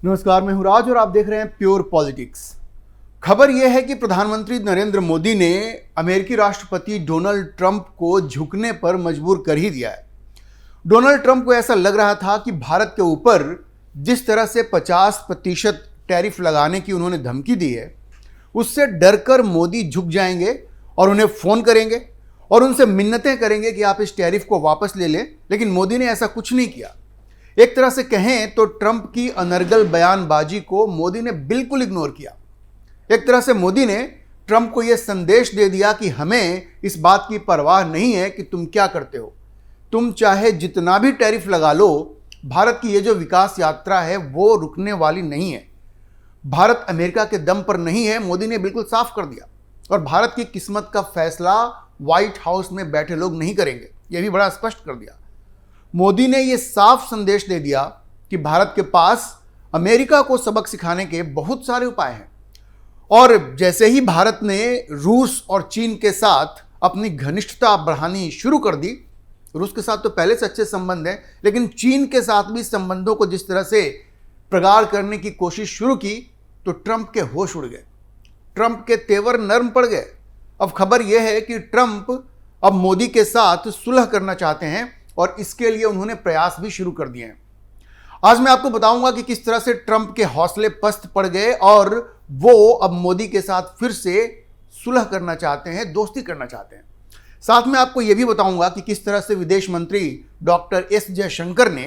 नमस्कार, मैं हूं राज और आप देख रहे हैं प्योर पॉलिटिक्स। खबर यह है कि प्रधानमंत्री नरेंद्र मोदी ने अमेरिकी राष्ट्रपति डोनाल्ड ट्रंप को झुकने पर मजबूर कर ही दिया है। डोनाल्ड ट्रंप को ऐसा लग रहा था कि भारत के ऊपर जिस तरह से 50% टैरिफ लगाने की उन्होंने धमकी दी है, उससे डरकर मोदी झुक जाएंगे और उन्हें फोन करेंगे और उनसे मिन्नतें करेंगे कि आप इस टैरिफ को वापस ले लें। लेकिन मोदी ने ऐसा कुछ नहीं किया। एक तरह से कहें तो ट्रंप की अनर्गल बयानबाजी को मोदी ने बिल्कुल इग्नोर किया। एक तरह से मोदी ने ट्रंप को यह संदेश दे दिया कि हमें इस बात की परवाह नहीं है कि तुम क्या करते हो, तुम चाहे जितना भी टैरिफ लगा लो, भारत की ये जो विकास यात्रा है वो रुकने वाली नहीं है। भारत अमेरिका के दम पर नहीं है, मोदी ने बिल्कुल साफ कर दिया। और भारत की किस्मत का फैसला व्हाइट हाउस में बैठे लोग नहीं करेंगे, यह भी बड़ा स्पष्ट कर दिया। मोदी ने यह साफ संदेश दे दिया कि भारत के पास अमेरिका को सबक सिखाने के बहुत सारे उपाय हैं। और जैसे ही भारत ने रूस और चीन के साथ अपनी घनिष्ठता बढ़ानी शुरू कर दी, रूस के साथ तो पहले से अच्छे संबंध हैं, लेकिन चीन के साथ भी संबंधों को जिस तरह से प्रगाढ़ करने की कोशिश शुरू की, तो ट्रंप के होश उड़ गए, ट्रंप के तेवर नर्म पड़ गए। अब खबर यह है कि ट्रंप अब मोदी के साथ सुलह करना चाहते हैं और इसके लिए उन्होंने प्रयास भी शुरू कर दिए हैं। आज मैं आपको बताऊंगा कि किस तरह से ट्रंप के हौसले पस्त पड़ गए और वो अब मोदी के साथ फिर से सुलह करना चाहते हैं, दोस्ती करना चाहते हैं। साथ में आपको यह भी बताऊंगा कि किस तरह से विदेश मंत्री डॉक्टर एस जयशंकर ने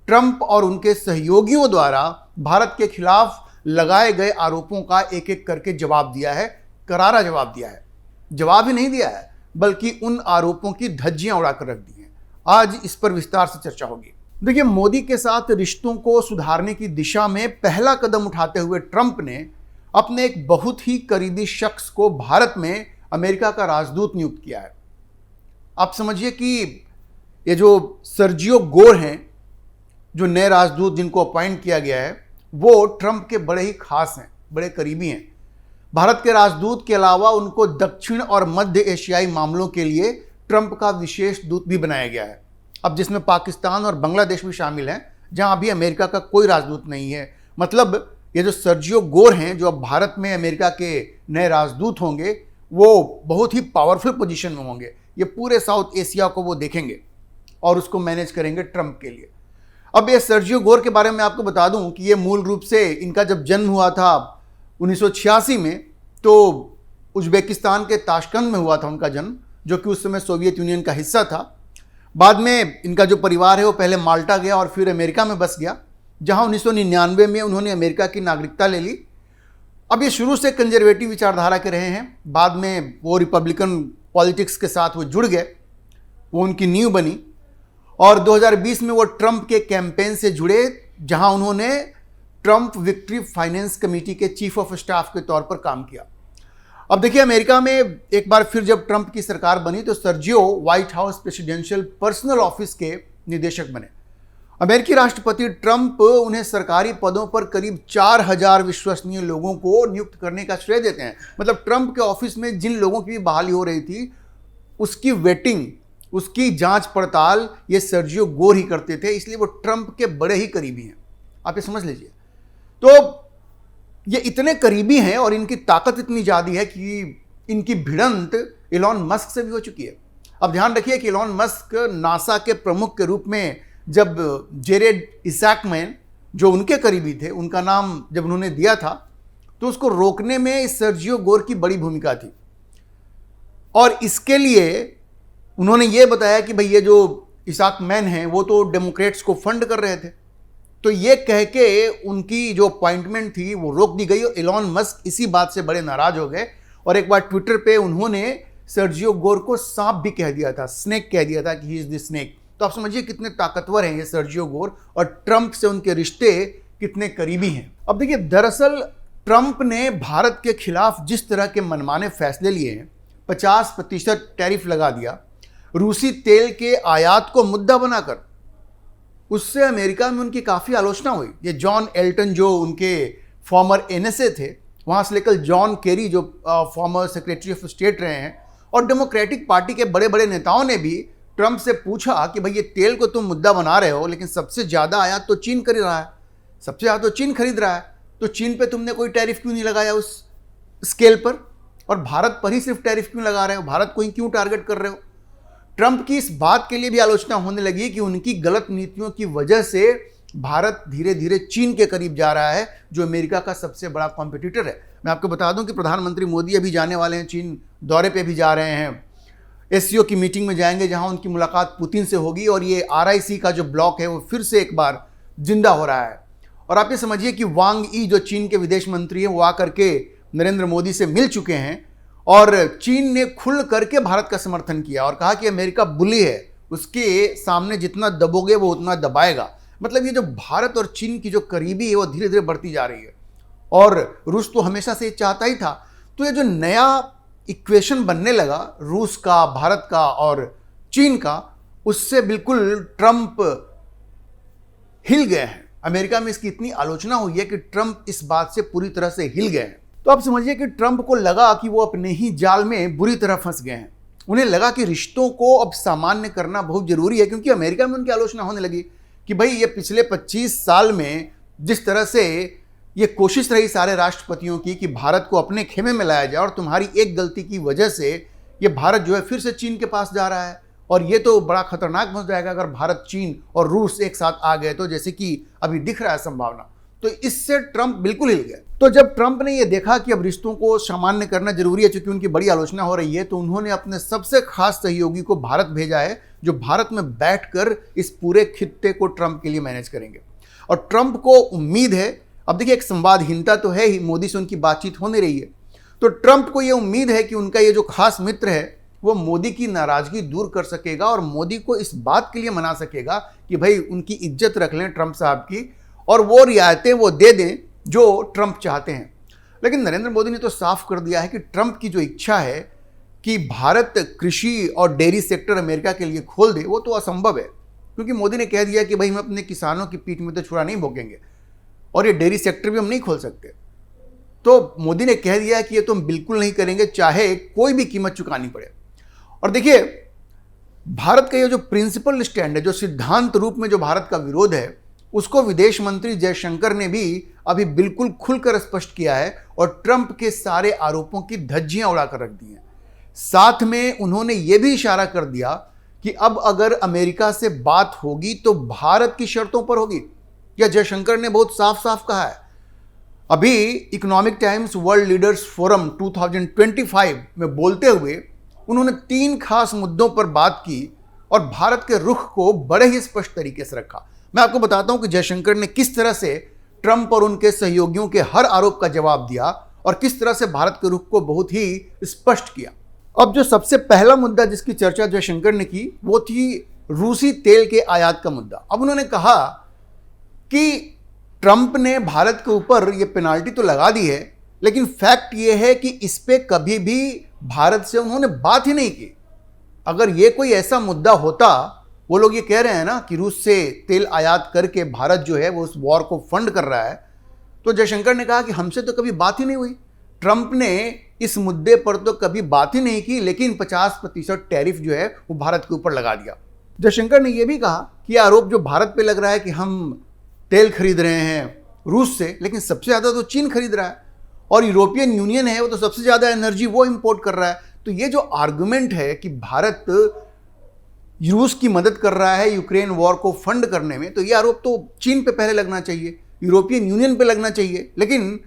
ट्रंप और उनके सहयोगियों द्वारा भारत के खिलाफ लगाए गए आरोपों का एक एक करके जवाब दिया है, करारा जवाब दिया है। जवाब ही नहीं दिया है, बल्कि उन आरोपों की धज्जियां उड़ाकर रख दी हैं। आज इस पर विस्तार से चर्चा होगी। देखिए, मोदी के साथ रिश्तों को सुधारने की दिशा में पहला कदम उठाते हुए ट्रंप ने अपने एक बहुत ही करीबी शख्स को भारत में अमेरिका का राजदूत नियुक्त किया है। आप समझिए कि ये जो सर्जियो गोर हैं, जो नए राजदूत जिनको अपॉइंट किया गया है, वो ट्रंप के बड़े ही खास हैं, बड़े करीबी हैं। भारत के राजदूत के अलावा उनको दक्षिण और मध्य एशियाई मामलों के लिए ट्रंप का विशेष दूत भी बनाया गया है, अब जिसमें पाकिस्तान और बांग्लादेश भी शामिल हैं, जहां अभी अमेरिका का कोई राजदूत नहीं है। मतलब ये जो सर्जियो गोर हैं, जो अब भारत में अमेरिका के नए राजदूत होंगे, वो बहुत ही पावरफुल पोजीशन में होंगे। ये पूरे साउथ एशिया को वो देखेंगे और उसको मैनेज करेंगे ट्रंप के लिए। अब ये सर्जियो गोर के बारे में आपको बता दूं कि ये मूल रूप से इनका जब जन्म हुआ था 1986 में, तो उज्बेकिस्तान के ताशकंद में हुआ था उनका जन्म, जो कि उस समय सोवियत यूनियन का हिस्सा था। बाद में इनका जो परिवार है वो पहले माल्टा गया और फिर अमेरिका में बस गया, जहां 1999 में उन्होंने अमेरिका की नागरिकता ले ली। अब ये शुरू से कंजर्वेटिव विचारधारा के रहे हैं, बाद में वो रिपब्लिकन पॉलिटिक्स के साथ वो जुड़ गए, वो उनकी नींव बनी। और 2020 में वो ट्रंप के कैंपेन से जुड़े, जहां उन्होंने ट्रंप विक्ट्री फाइनेंस कमेटी के चीफ ऑफ स्टाफ के तौर पर काम किया। अब देखिए, अमेरिका में एक बार फिर जब ट्रंप की सरकार बनी तो Sergio white house presidential personal office के निदेशक बने। अमेरिकी राष्ट्रपति ट्रंप उन्हें सरकारी पदों पर करीब 4000 विश्वसनीय लोगों को नियुक्त करने का श्रेय देते हैं। मतलब ट्रंप के ऑफिस में जिन लोगों की भी बहाली हो रही थी, उसकी वेटिंग, उसकी जांच पड़ताल ये सर्जियो गोर ही करते थे, इसलिए वो ट्रंप के बड़े ही करीबी हैं। आप ये समझ लीजिए। तो ये इतने करीबी हैं और इनकी ताकत इतनी ज़्यादा है कि इनकी भिड़ंत इलॉन मस्क से भी हो चुकी है। अब ध्यान रखिए कि इलॉन मस्क नासा के प्रमुख के रूप में जब जेरेड इसाकमैन, जो उनके करीबी थे, उनका नाम जब उन्होंने दिया था, तो उसको रोकने में इस सर्जियो गोर की बड़ी भूमिका थी। और इसके लिए उन्होंने ये बताया कि भाई ये जो इसाकमैन हैं वो तो डेमोक्रेट्स को फंड कर रहे थे, तो ये कह के उनकी जो अपॉइंटमेंट थी वो रोक दी गई। इलॉन मस्क इसी बात से बड़े नाराज हो गए और एक बार ट्विटर पे उन्होंने सर्जियो गोर को सांप भी कह दिया था, स्नेक कह दिया था कि ही इज द स्नेक। तो आप समझिए कितने ताकतवर हैं ये सर्जियो गोर और ट्रंप से उनके रिश्ते कितने करीबी हैं। अब देखिए, दरअसल ट्रंप ने भारत के खिलाफ जिस तरह के मनमाने फैसले लिए हैं, 50% टैरिफ लगा दिया, रूसी तेल के आयात को मुद्दा बनाकर, उससे अमेरिका में उनकी काफ़ी आलोचना हुई। ये जॉन एल्टन, जो उनके फॉर्मर एनएसए थे, वहाँ से लेकर जॉन केरी, जो फॉर्मर सेक्रेटरी ऑफ स्टेट रहे हैं, और डेमोक्रेटिक पार्टी के बड़े बड़े नेताओं ने भी ट्रंप से पूछा कि भाई ये तेल को तुम मुद्दा बना रहे हो, लेकिन सबसे ज़्यादा आयात तो चीन कर ही रहा है, सबसे ज़्यादा तो चीन खरीद रहा है, तो चीन पे तुमने कोई टैरिफ क्यों नहीं लगाया उस स्केल पर, और भारत पर ही सिर्फ टैरिफ क्यों लगा रहे हो, भारत को ही क्यों टारगेट कर रहे हो। ट्रंप की इस बात के लिए भी आलोचना होने लगी कि उनकी गलत नीतियों की वजह से भारत धीरे धीरे चीन के करीब जा रहा है, जो अमेरिका का सबसे बड़ा कॉम्पिटिटर है। मैं आपको बता दूं कि प्रधानमंत्री मोदी अभी जाने वाले हैं, चीन दौरे पे भी जा रहे हैं, एससीओ की मीटिंग में जाएंगे जहां उनकी मुलाकात पुतिन से होगी, और ये आरआईसी का जो ब्लॉक है वो फिर से एक बार जिंदा हो रहा है। और आप ये समझिए कि वांग ई जो चीन के विदेश मंत्री हैं, वो आकर के नरेंद्र मोदी से मिल चुके हैं, और चीन ने खुल करके भारत का समर्थन किया और कहा कि अमेरिका बुली है, उसके सामने जितना दबोगे वो उतना दबाएगा। मतलब ये जो भारत और चीन की जो करीबी है वो धीरे धीरे बढ़ती जा रही है, और रूस तो हमेशा से चाहता ही था। तो ये जो नया इक्वेशन बनने लगा रूस का, भारत का और चीन का, उससे बिल्कुल ट्रंप हिल गए हैं। अमेरिका में इसकी इतनी आलोचना हुई है कि ट्रंप इस बात से पूरी तरह से हिल गए हैं। तो आप समझिए कि ट्रंप को लगा कि वो अपने ही जाल में बुरी तरह फंस गए हैं। उन्हें लगा कि रिश्तों को अब सामान्य करना बहुत जरूरी है, क्योंकि अमेरिका में उनकी आलोचना होने लगी कि भाई ये पिछले 25 साल में जिस तरह से ये कोशिश रही सारे राष्ट्रपतियों की कि भारत को अपने खेमे में लाया जाए, और तुम्हारी एक गलती की वजह से ये भारत जो है फिर से चीन के पास जा रहा है, और ये तो बड़ा खतरनाक हो जाएगा अगर भारत, चीन और रूस एक साथ आ गए तो, जैसे कि अभी दिख रहा है संभावना। तो इससे ट्रंप बिल्कुल हिल गए। तो जब ट्रंप ने ये देखा कि अब रिश्तों को सामान्य करना जरूरी है, क्योंकि उनकी बड़ी आलोचना हो रही है, तो उन्होंने अपने सबसे खास सहयोगी को भारत भेजा है, जो भारत में बैठकर इस पूरे खित्ते को ट्रंप के लिए मैनेज करेंगे। और ट्रंप को उम्मीद है, अब देखिए एक संवादहीनता तो है ही, मोदी से उनकी बातचीत होने रही है, तो ट्रंप को यह उम्मीद है कि उनका ये जो खास मित्र है वो मोदी की नाराजगी दूर कर सकेगा, और मोदी को इस बात के लिए मना सकेगा कि भाई उनकी इज्जत रख लें ट्रंप साहब की, और वो रियायतें वो दे दें जो ट्रंप चाहते हैं। लेकिन नरेंद्र मोदी ने तो साफ कर दिया है कि ट्रंप की जो इच्छा है कि भारत कृषि और डेयरी सेक्टर अमेरिका के लिए खोल दे, वो तो असंभव है, क्योंकि मोदी ने कह दिया कि भाई हम अपने किसानों की पीठ में तो छुरा नहीं भोगेंगे, और ये डेयरी सेक्टर भी हम नहीं खोल सकते। तो मोदी ने कह दिया कि ये तो हम बिल्कुल नहीं करेंगे, चाहे कोई भी कीमत चुकानी पड़े। और देखिए भारत का ये जो प्रिंसिपल स्टैंड है, जो सिद्धांत रूप में जो भारत का विरोध है, उसको विदेश मंत्री जयशंकर ने भी अभी बिल्कुल खुलकर स्पष्ट किया है, और ट्रंप के सारे आरोपों की धज्जियां उड़ाकर रख दी हैं। साथ में उन्होंने ये भी इशारा कर दिया कि अब अगर अमेरिका से बात होगी तो भारत की शर्तों पर होगी। यह जयशंकर ने बहुत साफ साफ कहा है। अभी economic times world leaders forum 2025 में बोलते हुए उन्होंने 3 खास मुद्दों पर बात की, और भारत के रुख को बड़े ही स्पष्ट तरीके से रखा। मैं आपको बताता हूं कि जयशंकर ने किस तरह से ट्रंप और उनके सहयोगियों के हर आरोप का जवाब दिया, और किस तरह से भारत के रुख को बहुत ही स्पष्ट किया। अब जो सबसे पहला मुद्दा जिसकी चर्चा जयशंकर ने की, वो थी रूसी तेल के आयात का मुद्दा। अब उन्होंने कहा कि ट्रंप ने भारत के ऊपर ये पेनाल्टी तो लगा दी है, लेकिन फैक्ट ये है कि इस पे कभी भी भारत से उन्होंने बात ही नहीं की। अगर ये कोई ऐसा मुद्दा होता, वो लोग ये कह रहे हैं ना कि रूस से तेल आयात करके भारत जो है वो उस वॉर को फंड कर रहा है, तो जयशंकर ने कहा कि हमसे तो कभी बात ही नहीं हुई, ट्रंप ने इस मुद्दे पर तो कभी बात ही नहीं की, लेकिन 50% टैरिफ जो है वो भारत के ऊपर लगा दिया। जयशंकर ने यह भी कहा कि आरोप जो भारत पे लग रहा है कि हम तेल खरीद रहे हैं रूस से, लेकिन सबसे ज़्यादा तो चीन खरीद रहा है, और यूरोपियन यूनियन है वो तो सबसे ज़्यादा एनर्जी वो इंपोर्ट कर रहा है। तो ये जो आर्गुमेंट है कि भारत रूस की मदद कर रहा है यूक्रेन वॉर को फंड करने में, तो ये आरोप तो चीन पे पहले लगना चाहिए, यूरोपियन यूनियन पे लगना चाहिए, लेकिन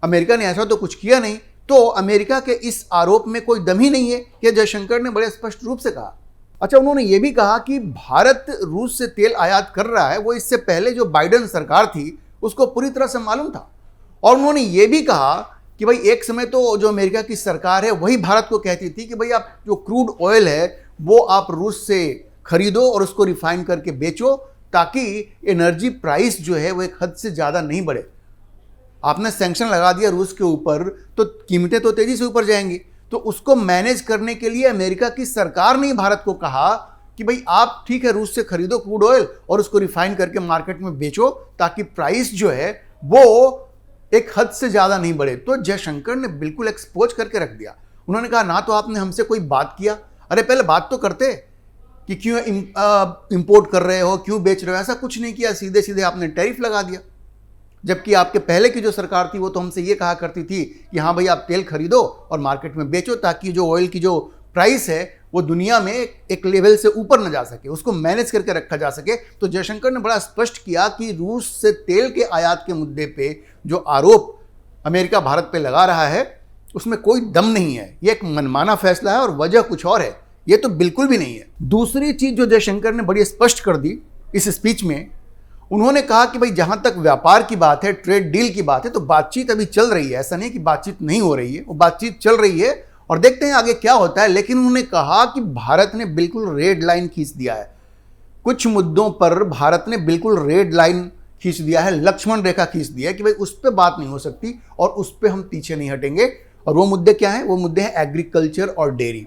अमेरिका ने ऐसा तो कुछ किया नहीं। तो अमेरिका के इस आरोप में कोई दम ही नहीं है, यह जयशंकर ने बड़े स्पष्ट रूप से कहा। अच्छा, उन्होंने ये भी कहा कि भारत रूस से तेल आयात कर रहा है, वो इससे पहले जो बाइडेन सरकार थी उसको पूरी तरह से मालूम था। और उन्होंने ये भी कहा कि भाई एक समय तो जो अमेरिका की सरकार है वही भारत को कहती थी कि भाई आप जो क्रूड ऑयल है वो आप रूस से खरीदो और उसको रिफाइन करके बेचो, ताकि एनर्जी प्राइस जो है वो एक हद से ज़्यादा नहीं बढ़े। आपने सैंक्शन लगा दिया रूस के ऊपर, तो कीमतें तो तेज़ी से ऊपर जाएंगी। तो उसको मैनेज करने के लिए अमेरिका की सरकार ने भारत को कहा कि भाई आप ठीक है रूस से खरीदो क्रूड ऑयल और उसको रिफाइन करके मार्केट में बेचो, ताकि प्राइस जो है वो एक हद से ज़्यादा नहीं बढ़े। तो जयशंकर ने बिल्कुल एक्सपोज करके रख दिया। उन्होंने कहा ना तो आपने हमसे कोई बात किया, अरे पहले बात तो करते कि क्यों इंपोर्ट कर रहे हो, क्यों बेच रहे हो, ऐसा कुछ नहीं किया, सीधे सीधे आपने टैरिफ लगा दिया। जबकि आपके पहले की जो सरकार थी वो तो हमसे ये कहा करती थी कि हाँ भाई आप तेल खरीदो और मार्केट में बेचो, ताकि जो ऑयल की जो प्राइस है वो दुनिया में एक लेवल से ऊपर न जा सके, उसको मैनेज करके रखा जा सके। तो जयशंकर ने बड़ा स्पष्ट किया कि रूस से तेल के आयात के मुद्दे पे जो आरोप अमेरिका भारत पे लगा रहा है उसमें कोई दम नहीं है, ये एक मनमाना फैसला है और वजह कुछ और है, ये तो बिल्कुल भी नहीं है। दूसरी चीज जो जयशंकर ने बड़ी स्पष्ट कर दी इस स्पीच में, उन्होंने कहा कि भाई जहां तक व्यापार की बात है, ट्रेड डील की बात है, तो बातचीत अभी चल रही है, ऐसा नहीं कि बातचीत नहीं हो रही है, वो बातचीत चल रही है और देखते हैं आगे क्या होता है। लेकिन उन्होंने कहा कि भारत ने बिल्कुल रेड लाइन खींच दिया है, कुछ मुद्दों पर भारत ने बिल्कुल रेड लाइन खींच दिया है, लक्ष्मण रेखा खींच दिया है कि भाई उस पर बात नहीं हो सकती और उस पर हम पीछे नहीं हटेंगे। और वो मुद्दे क्या हैं? वो मुद्दे हैं एग्रीकल्चर और डेयरी।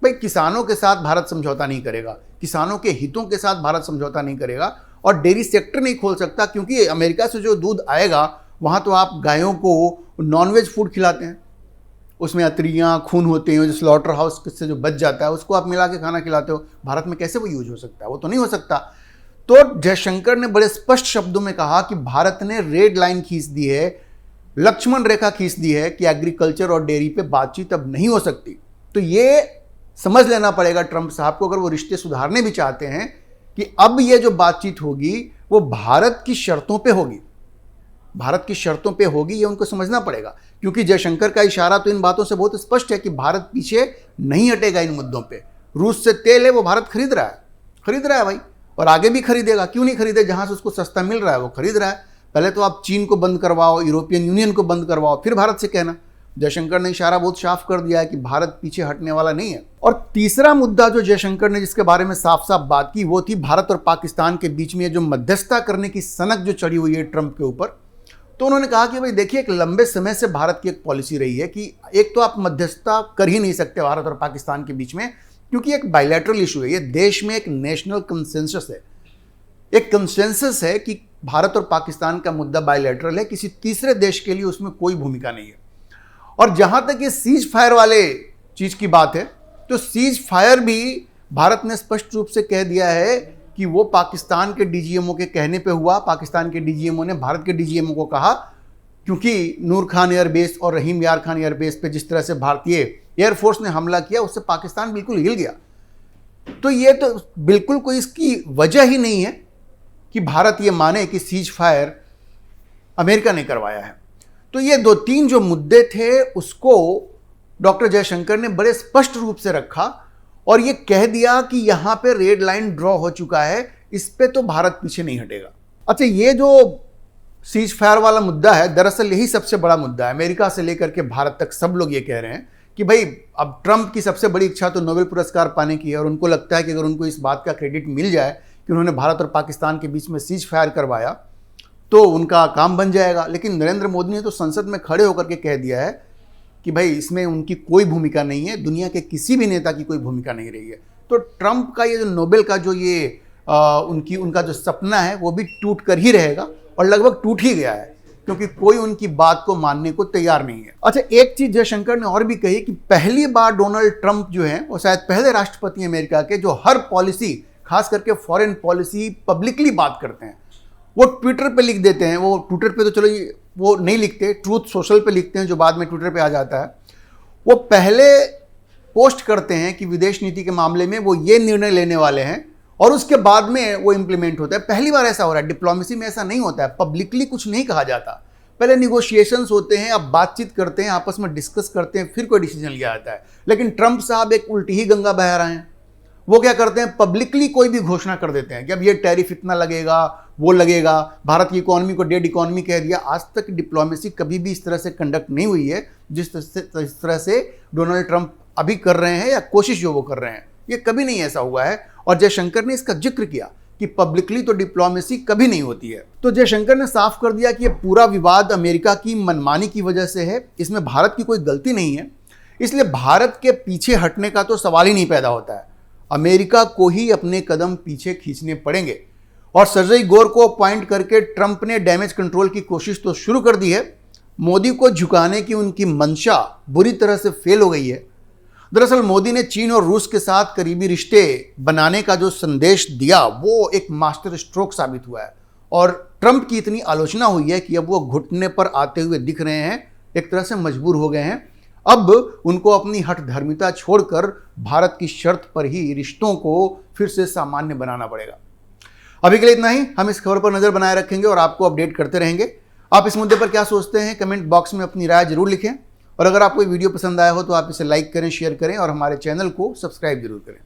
भाई किसानों के साथ भारत समझौता नहीं करेगा, किसानों के हितों के साथ भारत समझौता नहीं करेगा और डेयरी सेक्टर नहीं खोल सकता, क्योंकि अमेरिका से जो दूध आएगा वहाँ तो आप गायों को नॉनवेज फूड खिलाते हैं, उसमें अतरियाँ खून होते हैं, जो स्लॉटर हाउस से जो बच जाता है उसको आप मिला के खाना खिलाते हो। भारत में कैसे वो यूज हो सकता है? वो तो नहीं हो सकता। तो जयशंकर ने बड़े स्पष्ट शब्दों में कहा कि भारत ने रेड लाइन खींच दी है, लक्ष्मण रेखा खींच दी है कि एग्रीकल्चर और डेयरी पे बातचीत अब नहीं हो सकती। तो ये समझ लेना पड़ेगा ट्रंप साहब को, अगर वो रिश्ते सुधारने भी चाहते हैं, कि अब ये जो बातचीत होगी वो भारत की शर्तों पे होगी, भारत की शर्तों पे होगी, ये उनको समझना पड़ेगा। क्योंकि जयशंकर का इशारा तो इन बातों से बहुत स्पष्ट है कि भारत पीछे नहीं हटेगा इन मुद्दों पे। रूस से तेल है वो भारत खरीद रहा है भाई, और आगे भी खरीदेगा, क्यों नहीं खरीदे? जहां से उसको सस्ता मिल रहा है वो खरीद रहा है। पहले तो आप चीन को बंद करवाओ, यूरोपियन यूनियन को बंद करवाओ, फिर भारत से कहना। जयशंकर ने इशारा बहुत साफ कर दिया है कि भारत पीछे हटने वाला नहीं है। और तीसरा मुद्दा जो जयशंकर ने जिसके बारे में साफ साफ बात की वो थी भारत और पाकिस्तान के बीच में जो मध्यस्थता करने की सनक जो चढ़ी हुई है ट्रंप के ऊपर। तो उन्होंने कहा कि भाई देखिए, एक लंबे समय से भारत की एक पॉलिसी रही है कि एक तो आप मध्यस्थता कर ही नहीं सकते भारत और पाकिस्तान के बीच में, क्योंकि एक बायलैटरल इशू है, ये देश में एक नेशनल कंसेंसस है, एक कंसेंसस है कि भारत और पाकिस्तान का मुद्दा बायलैटरल है, किसी तीसरे देश के लिए उसमें कोई भूमिका नहीं है। और जहां तक ये सीज फायर वाले चीज की बात है, तो सीज फायर भी भारत ने स्पष्ट रूप से कह दिया है कि वो पाकिस्तान के डीजीएमओ के कहने पे हुआ। पाकिस्तान के डीजीएमओ ने भारत के डीजीएमओ को कहा, क्योंकि नूर खान एयरबेस और रहीम यार खान एयरबेस पे जिस तरह से भारतीय एयरफोर्स ने हमला किया उससे पाकिस्तान बिल्कुल हिल गया। तो ये तो बिल्कुल कोई इसकी वजह ही नहीं है कि भारत ये माने कि सीज फायर अमेरिका ने करवाया है। तो ये दो तीन जो मुद्दे थे उसको डॉक्टर जयशंकर ने बड़े स्पष्ट रूप से रखा और ये कह दिया कि यहां पे रेड लाइन ड्रॉ हो चुका है, इस पे तो भारत पीछे नहीं हटेगा। अच्छा, ये जो सीज फायर वाला मुद्दा है, दरअसल यही सबसे बड़ा मुद्दा है। अमेरिका से लेकर के भारत तक सब लोग ये कह रहे हैं कि भाई अब ट्रंप की सबसे बड़ी इच्छा तो नोबेल पुरस्कार पाने की है, और उनको लगता है कि अगर उनको इस बात का क्रेडिट मिल जाए कि उन्होंने भारत और पाकिस्तान के बीच में सीज फायर करवाया तो उनका काम बन जाएगा। लेकिन नरेंद्र मोदी ने तो संसद में खड़े होकर के कह दिया है कि भाई इसमें उनकी कोई भूमिका नहीं है, दुनिया के किसी भी नेता की कोई भूमिका नहीं रही है। तो ट्रंप का ये जो नोबेल का जो ये उनका जो सपना है वो भी टूट कर ही रहेगा, और लगभग टूट ही गया है, क्योंकि कोई उनकी बात को मानने को तैयार नहीं है। अच्छा, एक चीज जयशंकर ने और भी कही कि पहली बार डोनाल्ड ट्रंप जो है वो शायद पहले राष्ट्रपति अमेरिका के जो हर पॉलिसी, खास करके फॉरेन पॉलिसी, पब्लिकली बात करते हैं। वो ट्विटर पे लिख देते हैं, वो ट्विटर पे तो चलो वो नहीं लिखते, ट्रूथ सोशल पे लिखते हैं जो बाद में ट्विटर पे आ जाता है। वो पहले पोस्ट करते हैं कि विदेश नीति के मामले में वो ये निर्णय लेने वाले हैं, और उसके बाद में वो इंप्लीमेंट होता है। पहली बार ऐसा हो रहा है। डिप्लोमेसी में ऐसा नहीं होता है, पब्लिकली कुछ नहीं कहा जाता। पहले निगोशिएशंस होते हैं, अब बातचीत करते हैं, आपस में डिस्कस करते हैं, फिर कोई डिसीजन लिया जाता है। लेकिन ट्रंप साहब एक उल्टी ही गंगा बहा रहे हैं। वो क्या करते हैं, पब्लिकली कोई भी घोषणा कर देते हैं कि अब ये टैरिफ इतना लगेगा, वो लगेगा, भारत की इकोनॉमी को डेड इकोनॉमी कह दिया। आज तक डिप्लोमेसी कभी भी इस तरह से कंडक्ट नहीं हुई है जिस तरह से डोनाल्ड ट्रंप अभी कर रहे हैं, या कोशिश जो वो कर रहे हैं, ये कभी नहीं ऐसा हुआ है। और जयशंकर ने इसका जिक्र किया कि पब्लिकली तो डिप्लोमेसी कभी नहीं होती है। तो जयशंकर ने साफ कर दिया कि ये पूरा विवाद अमेरिका की मनमानी की वजह से है, इसमें भारत की कोई गलती नहीं है, इसलिए भारत के पीछे हटने का तो सवाल ही नहीं पैदा होता है। अमेरिका को ही अपने कदम पीछे खींचने पड़ेंगे। और सर्जेई गोर को अपॉइंट करके ट्रंप ने डैमेज कंट्रोल की कोशिश तो शुरू कर दी है। मोदी को झुकाने की उनकी मंशा बुरी तरह से फेल हो गई है। दरअसल मोदी ने चीन और रूस के साथ करीबी रिश्ते बनाने का जो संदेश दिया वो एक मास्टर स्ट्रोक साबित हुआ है। और ट्रंप की इतनी आलोचना हुई है कि अब वो घुटने पर आते हुए दिख रहे हैं, एक तरह से मजबूर हो गए हैं। अब उनको अपनी हठधर्मिता छोड़कर भारत की शर्त पर ही रिश्तों को फिर से सामान्य बनाना पड़ेगा। अभी के लिए इतना ही। हम इस खबर पर नजर बनाए रखेंगे और आपको अपडेट करते रहेंगे। आप इस मुद्दे पर क्या सोचते हैं, कमेंट बॉक्स में अपनी राय जरूर लिखें। और अगर आपको ये वीडियो पसंद आया हो तो आप इसे लाइक करें, शेयर करें और हमारे चैनल को सब्सक्राइब जरूर करें।